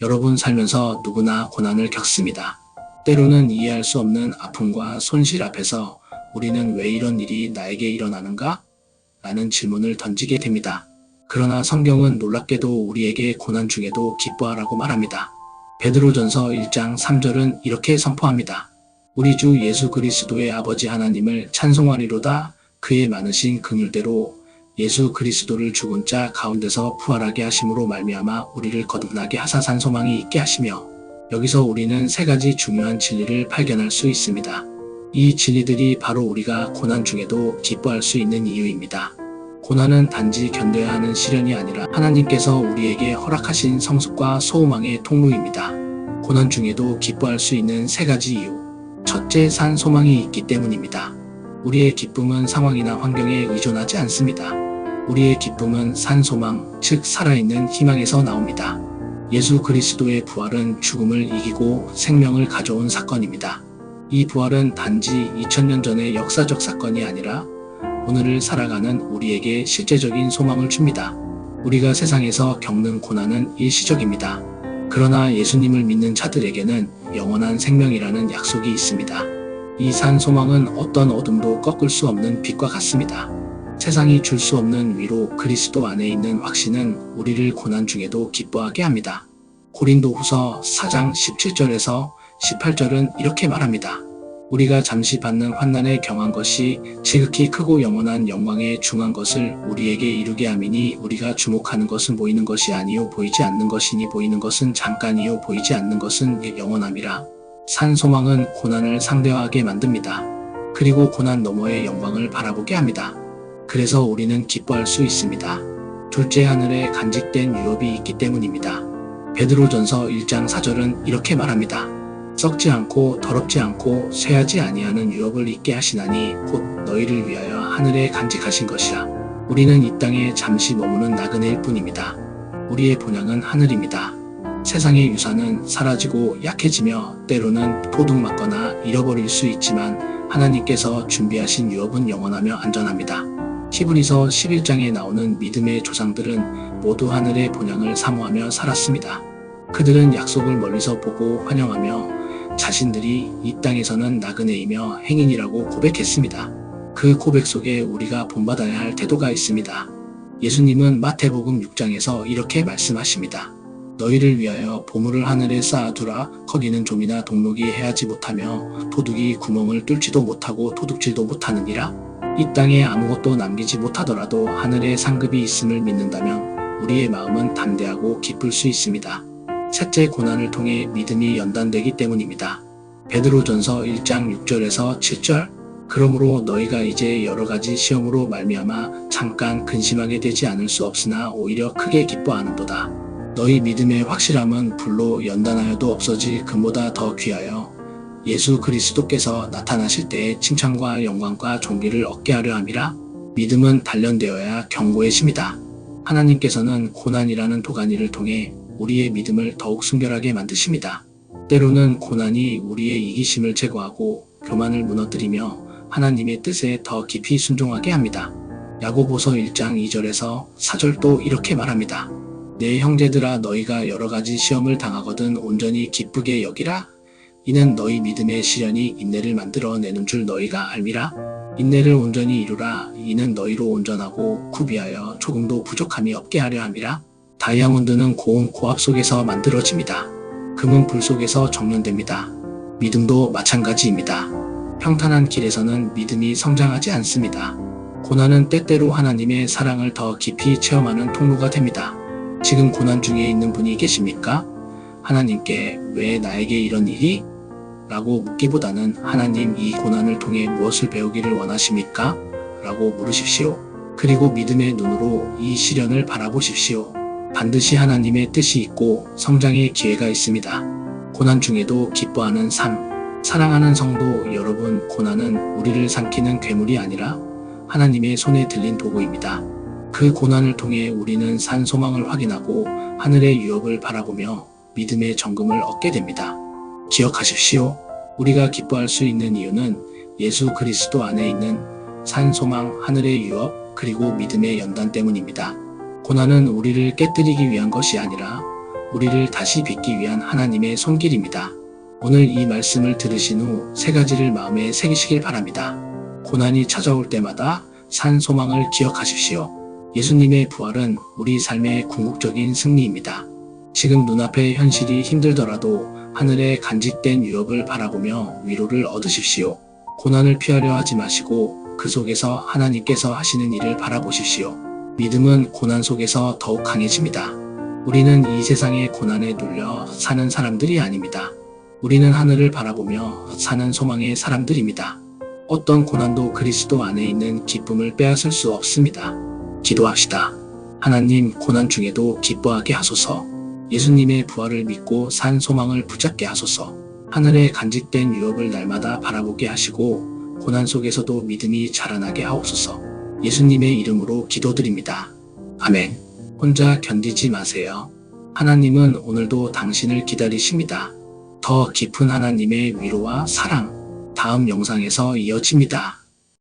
여러분 살면서 누구나 고난을 겪습니다. 때로는 이해할 수 없는 아픔과 손실 앞에서 우리는 왜 이런 일이 나에게 일어나는가? 라는 질문을 던지게 됩니다. 그러나 성경은 놀랍게도 우리에게 고난 중에도 기뻐하라고 말합니다. 베드로전서 1장 3절은 이렇게 선포합니다. 우리 주 예수 그리스도의 아버지 하나님을 찬송하리로다. 그의 많으신 긍휼대로 예수 그리스도를 죽은 자 가운데서 부활하게 하심으로 말미암아 우리를 거듭나게 하사 산 소망이 있게 하시며. 여기서 우리는 세 가지 중요한 진리를 발견할 수 있습니다. 이 진리들이 바로 우리가 고난 중에도 기뻐할 수 있는 이유입니다. 고난은 단지 견뎌야 하는 시련이 아니라 하나님께서 우리에게 허락하신 성숙과 소망의 통로입니다. 고난 중에도 기뻐할 수 있는 세 가지 이유. 첫째, 산 소망이 있기 때문입니다. 우리의 기쁨은 상황이나 환경에 의존하지 않습니다. 우리의 기쁨은 산 소망, 즉 살아있는 희망에서 나옵니다. 예수 그리스도의 부활은 죽음을 이기고 생명을 가져온 사건입니다. 이 부활은 단지 2000년 전의 역사적 사건이 아니라 오늘을 살아가는 우리에게 실제적인 소망을 줍니다. 우리가 세상에서 겪는 고난은 일시적입니다. 그러나 예수님을 믿는 자들에게는 영원한 생명이라는 약속이 있습니다. 이 산 소망은 어떤 어둠도 꺾을 수 없는 빛과 같습니다. 세상이 줄 수 없는 위로, 그리스도 안에 있는 확신은 우리를 고난 중에도 기뻐하게 합니다. 고린도후서 4장 17절에서 18절은 이렇게 말합니다. 우리가 잠시 받는 환난에 경한 것이 지극히 크고 영원한 영광에 중한 것을 우리에게 이루게 함이니 우리가 주목하는 것은 보이는 것이 아니요 보이지 않는 것이니 보이는 것은 잠깐이요 보이지 않는 것은 영원함이라. 산 소망은 고난을 상대화하게 만듭니다. 그리고 고난 너머의 영광을 바라보게 합니다. 그래서 우리는 기뻐할 수 있습니다. 둘째, 하늘에 간직된 유업이 있기 때문입니다. 베드로전서 1장 4절은 이렇게 말합니다. 썩지 않고 더럽지 않고 쇠하지 아니하는 유업을 있게 하시나니 곧 너희를 위하여 하늘에 간직하신 것이라. 우리는 이 땅에 잠시 머무는 나그네일 뿐입니다. 우리의 본향은 하늘입니다. 세상의 유산은 사라지고 약해지며 때로는 도둑맞거나 잃어버릴 수 있지만 하나님께서 준비하신 유업은 영원하며 안전합니다. 히브리서 11장에 나오는 믿음의 조상들은 모두 하늘의 본향을 사모하며 살았습니다. 그들은 약속을 멀리서 보고 환영하며 자신들이 이 땅에서는 나그네이며 행인이라고 고백했습니다. 그 고백 속에 우리가 본받아야 할 태도가 있습니다. 예수님은 마태복음 6장에서 이렇게 말씀하십니다. 너희를 위하여 보물을 하늘에 쌓아두라. 거기는 좀이나 동록이 해하지 못하며 도둑이 구멍을 뚫지도 못하고 도둑질도 못하느니라. 이 땅에 아무것도 남기지 못하더라도 하늘에 상급이 있음을 믿는다면 우리의 마음은 담대하고 기쁠 수 있습니다. 셋째, 고난을 통해 믿음이 연단되기 때문입니다. 베드로전서 1장 6절에서 7절. 그러므로 너희가 이제 여러 가지 시험으로 말미암아 잠깐 근심하게 되지 않을 수 없으나 오히려 크게 기뻐하는도다. 너희 믿음의 확실함은 불로 연단하여도 없어질 금보다 더 귀하여 예수 그리스도께서 나타나실 때에 칭찬과 영광과 존귀를 얻게 하려 함이라. 믿음은 단련되어야 경고의 심이다. 하나님께서는 고난이라는 도가니를 통해 우리의 믿음을 더욱 순결하게 만드십니다. 때로는 고난이 우리의 이기심을 제거하고 교만을 무너뜨리며 하나님의 뜻에 더 깊이 순종하게 합니다. 야고보서 1장 2절에서 4절도 이렇게 말합니다. 내 형제들아, 너희가 여러 가지 시험을 당하거든 온전히 기쁘게 여기라. 이는 너희 믿음의 시련이 인내를 만들어 내는 줄 너희가 알미라. 인내를 온전히 이루라. 이는 너희로 온전하고 구비하여 조금도 부족함이 없게 하려 함이라. 다이아몬드는 고온 고압 속에서 만들어집니다. 금은 불 속에서 정련됩니다. 믿음도 마찬가지입니다. 평탄한 길에서는 믿음이 성장하지 않습니다. 고난은 때때로 하나님의 사랑을 더 깊이 체험하는 통로가 됩니다. 지금 고난 중에 있는 분이 계십니까? 하나님께 왜 나에게 이런 일이? 라고 묻기보다는 하나님, 이 고난을 통해 무엇을 배우기를 원하십니까? 라고 물으십시오. 그리고 믿음의 눈으로 이 시련을 바라보십시오. 반드시 하나님의 뜻이 있고 성장의 기회가 있습니다. 고난 중에도 기뻐하는 삶. 사랑하는 성도 여러분, 고난은 우리를 삼키는 괴물이 아니라 하나님의 손에 들린 도구입니다. 그 고난을 통해 우리는 산 소망을 확인하고 하늘의 유업을 바라보며 믿음의 정금을 얻게 됩니다. 기억하십시오. 우리가 기뻐할 수 있는 이유는 예수 그리스도 안에 있는 산 소망, 하늘의 유업, 그리고 믿음의 연단 때문입니다. 고난은 우리를 깨뜨리기 위한 것이 아니라 우리를 다시 빚기 위한 하나님의 손길입니다. 오늘 이 말씀을 들으신 후 세 가지를 마음에 새기시길 바랍니다. 고난이 찾아올 때마다 산 소망을 기억하십시오. 예수님의 부활은 우리 삶의 궁극적인 승리입니다. 지금 눈앞의 현실이 힘들더라도 하늘의 간직된 유업을 바라보며 위로를 얻으십시오. 고난을 피하려 하지 마시고 그 속에서 하나님께서 하시는 일을 바라보십시오. 믿음은 고난 속에서 더욱 강해집니다. 우리는 이 세상의 고난에 눌려 사는 사람들이 아닙니다. 우리는 하늘을 바라보며 사는 소망의 사람들입니다. 어떤 고난도 그리스도 안에 있는 기쁨을 빼앗을 수 없습니다. 기도합시다. 하나님, 고난 중에도 기뻐하게 하소서. 예수님의 부활을 믿고 산 소망을 붙잡게 하소서. 하늘에 간직된 유업을 날마다 바라보게 하시고 고난 속에서도 믿음이 자라나게 하옵소서. 예수님의 이름으로 기도드립니다. 아멘. 혼자 견디지 마세요. 하나님은 오늘도 당신을 기다리십니다. 더 깊은 하나님의 위로와 사랑, 다음 영상에서 이어집니다.